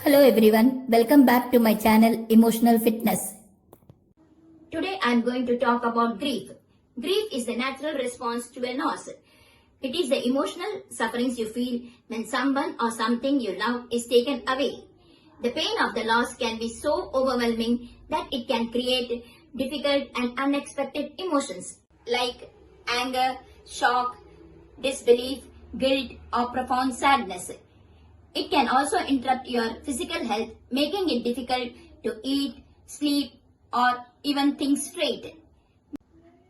Hello everyone, welcome back to my channel Emotional Fitness. Today I am going to talk about grief. Grief is the natural response to a loss. It is the emotional sufferings you feel when someone or something you love is taken away. The pain of the loss can be so overwhelming that it can create difficult and unexpected emotions like anger, shock, disbelief, guilt, or profound sadness. It can also interrupt your physical health, making it difficult to eat, sleep, or even think straight.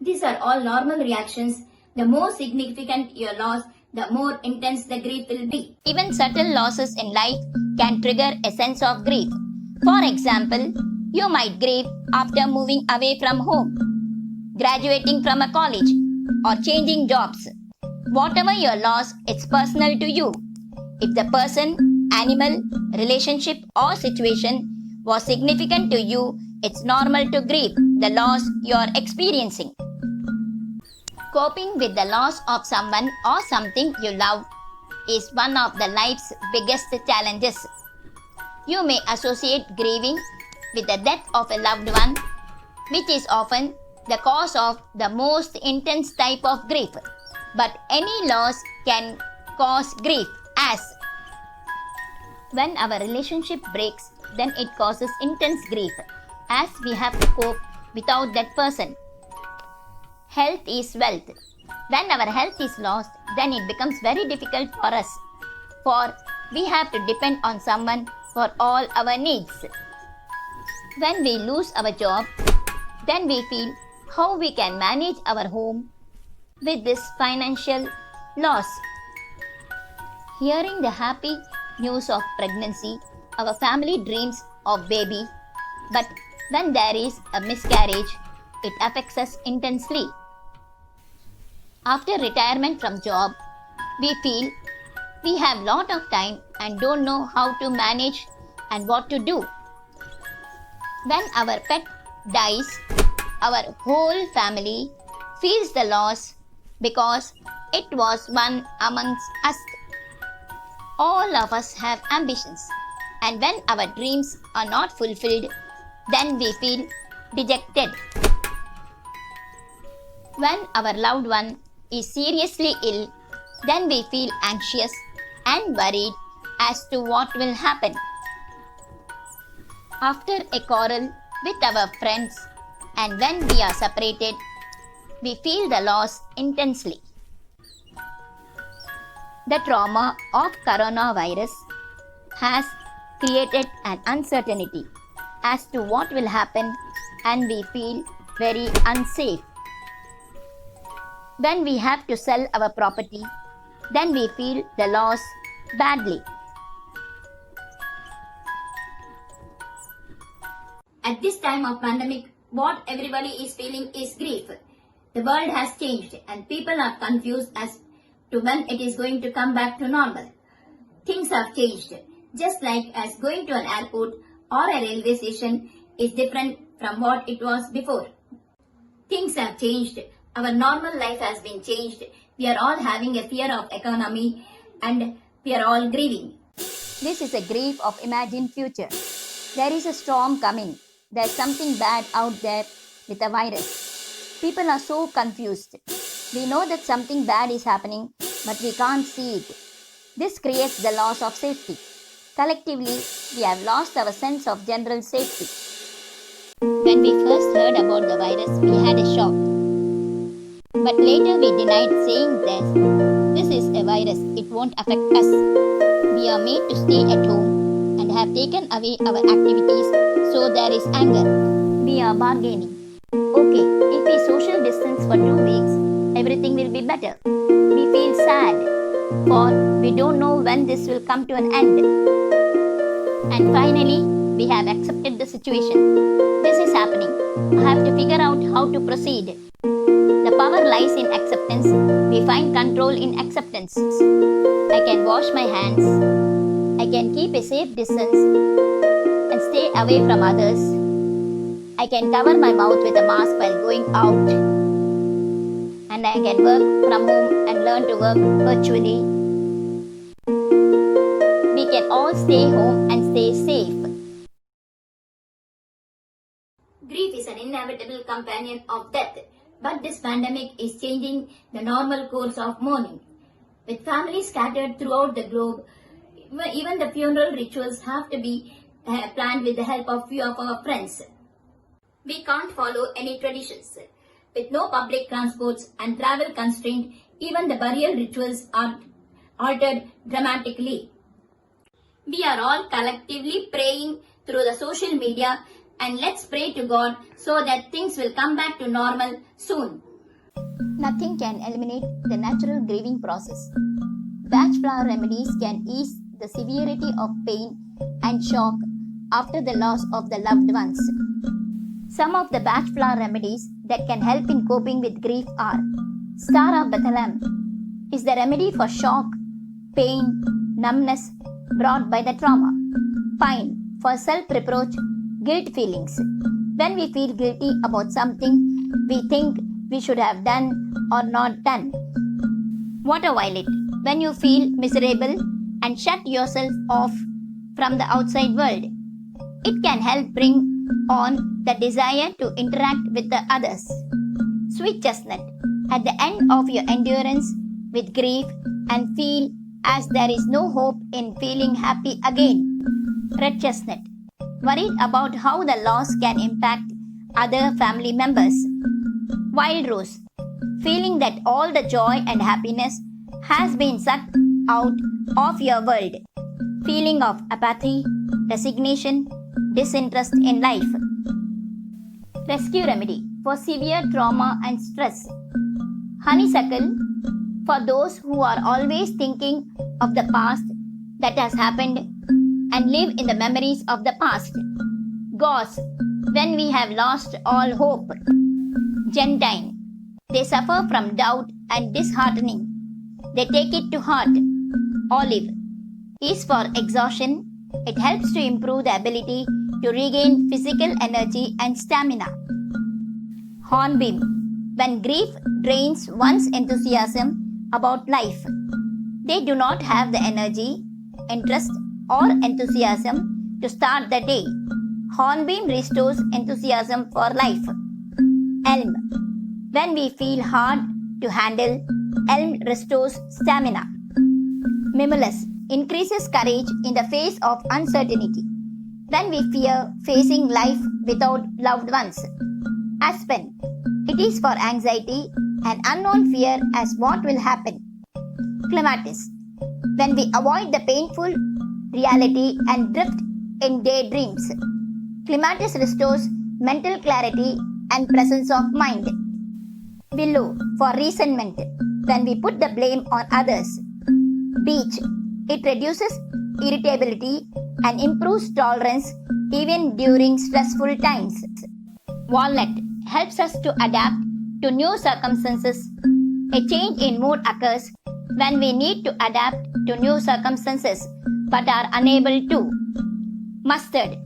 These are all normal reactions. The more significant your loss, the more intense the grief will be. Even subtle losses in life can trigger a sense of grief. For example, you might grieve after moving away from home, graduating from a college, or changing jobs. Whatever your loss, it's personal to you. If the person, animal, relationship, or situation was significant to you, it's normal to grieve the loss you're experiencing. Coping with the loss of someone or something you love is one of the life's biggest challenges. You may associate grieving with the death of a loved one, which is often the cause of the most intense type of grief. But any loss can cause grief, as when our relationship breaks, then it causes intense grief, as we have to cope without that person. Health is wealth. When our health is lost, then it becomes very difficult for us, for we have to depend on someone for all our needs. When we lose our job, then we feel how we can manage our home with this financial loss. Hearing the happy news of pregnancy, our family dreams of baby, but when there is a miscarriage, it affects us intensely. After retirement from job, we feel we have lot of time and don't know how to manage and what to do. When our pet dies, our whole family feels the loss because it was one amongst us. All of us have ambitions, and when our dreams are not fulfilled, then we feel dejected. When our loved one is seriously ill, then we feel anxious and worried as to what will happen. After a quarrel with our friends, and when we are separated, we feel the loss intensely. The trauma of coronavirus has created an uncertainty as to what will happen, and we feel very unsafe. When we have to sell our property, then we feel the loss badly. At this time of pandemic, what everybody is feeling is grief. The world has changed and people are confused as to when it is going to come back to normal. Things have changed, just like as going to an airport or a railway station is different from what it was before. Things have changed. Our normal life has been changed. We are all having a fear of economy and we are all grieving. This is a grief of imagined future. There is a storm coming. There's something bad out there with a virus. People are so confused. We know that something bad is happening, but we can't see it. This creates the loss of safety. Collectively, we have lost our sense of general safety. When we first heard about the virus, we had a shock. But later we denied saying this is a virus, it won't affect us. We are made to stay at home and have taken away our activities, so there is anger. We are bargaining. Okay, if we social distance for 2 weeks, everything will be better. We feel sad, for we don't know when this will come to an end. And finally, we have accepted the situation. This is happening. I have to figure out how to proceed. The power lies in acceptance. We find control in acceptance. I can wash my hands. I can keep a safe distance and stay away from others. I can cover my mouth with a mask while going out. And I can work from home and learn to work virtually. We can all stay home and stay safe. Grief is an inevitable companion of death, but this pandemic is changing the normal course of mourning. With families scattered throughout the globe, even the funeral rituals have to be planned with the help of few of our friends. We can't follow any traditions. With no public transports and travel constraint, even the burial rituals are altered dramatically. We are all collectively praying through the social media, and let's pray to God so that things will come back to normal soon. Nothing can eliminate the natural grieving process. Batch flower remedies can ease the severity of pain and shock after the loss of the loved ones. Some of the batch flower remedies that can help in coping with grief are: Star of Bethlehem is the remedy for shock, pain, numbness brought by the trauma. Pine for self-reproach, guilt feelings. When we feel guilty about something we think we should have done or not done. Water violet when you feel miserable and shut yourself off from the outside world. It can help bring on the desire to interact with the others. Sweet chestnut at the end of your endurance with grief and feel as there is no hope in feeling happy again. Red chestnut worried about how the loss can impact other family members. Wild rose feeling that all the joy and happiness has been sucked out of your world. Feeling of apathy, resignation, disinterest in life. Rescue remedy for severe trauma and stress. Honeysuckle for those who are always thinking of the past that has happened and live in the memories of the past. Gauze when we have lost all hope. Gentine they suffer from doubt and disheartening. They take it to heart. Olive is for exhaustion. It helps to improve the ability to regain physical energy and stamina. Hornbeam when grief drains one's enthusiasm about life. They do not have the energy, interest, or enthusiasm to start the day. Hornbeam restores enthusiasm for life. Elm when we feel hard to handle, elm restores stamina. Mimulus increases courage in the face of uncertainty when we fear facing life without loved ones. Aspen it is for anxiety and unknown fear as what will happen. Clematis when we avoid the painful reality and drift in daydreams. Clematis restores mental clarity and presence of mind. Willow for resentment when we put the blame on others. Beech it reduces irritability and improves tolerance even during stressful times. Walnut helps us to adapt to new circumstances. A change in mood occurs when we need to adapt to new circumstances but are unable to. Mustard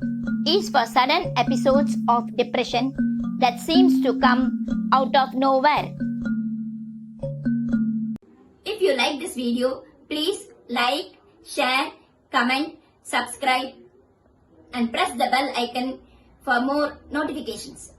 is for sudden episodes of depression that seems to come out of nowhere. If you like this video, please like, share, comment, subscribe and press the bell icon for more notifications.